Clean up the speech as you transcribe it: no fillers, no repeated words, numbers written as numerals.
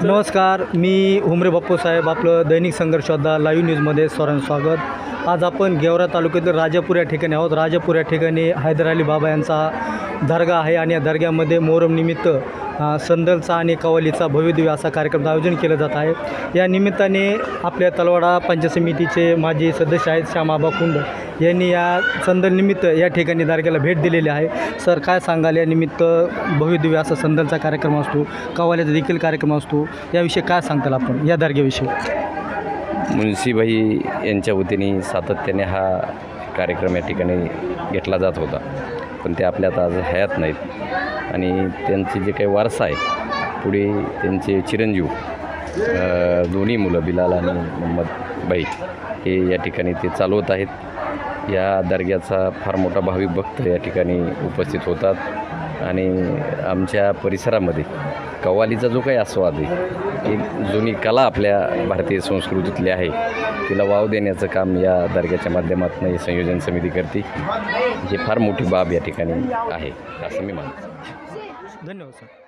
नमस्कार, मी हुमरे बाप्पूसाहेब, आपलं दैनिक संघर्ष योद्धा लाईव्ह न्यूजमध्ये सर्वांचं स्वागत। आज आपण गेवरा तालुक्यातील राजापूर या ठिकाणी आहोत। राजापूर या ठिकाणी हैदर अली बाबा यांचा दर्गा आहे आणि या दर्ग्यामध्ये मोहरम निमित्त संदलचा आणि कव्वालीचा भव्यदिव्य असा कार्यक्रम आयोजन केलं जात आहे। या निमित्ताने आपल्या तलवाडा पंचायत समितीचे माजी सदस्य आहेत श्यामाबा कुंड यांनी या संदल निमित्त या ठिकाणी दर्ग्याला भेट दिलेली आहे। सर, काय सांगाल, या निमित्त भव्यदिव्य असा संदलचा कार्यक्रम असतो, कव्वालीचा देखील कार्यक्रम असतो, याविषयी काय सांगताल आपण या दर्ग्याविषयी? मुन्शीभाई यांच्या वतीने सातत्याने हा कार्यक्रम या ठिकाणी घेतला जात होता, पण ते आपल्यात आज हयात नाहीत आणि त्यांचे जे काही वारसा आहे पुढे त्यांचे चिरंजीव दोन्ही मुलं बिलाल आणि मोहम्मद भाई हे या ठिकाणी ते चालवत आहेत। या दर्ग्याचा फार मोठा भाविक भक्त या ठिकाणी उपस्थित होतात आणि आमच्या परिसरामध्ये कव्वालीचा जो काही आस्वाद आहे, एक जुनी कला आपल्या भारतीय संस्कृतीतली आहे, तिला वाव देण्याचं काम या दर्ग्याच्या माध्यमातून ही संयोजन समिती करते। ही फार मोठी बाब या ठिकाणी आहे असं मी मानतो। धन्यवाद सर।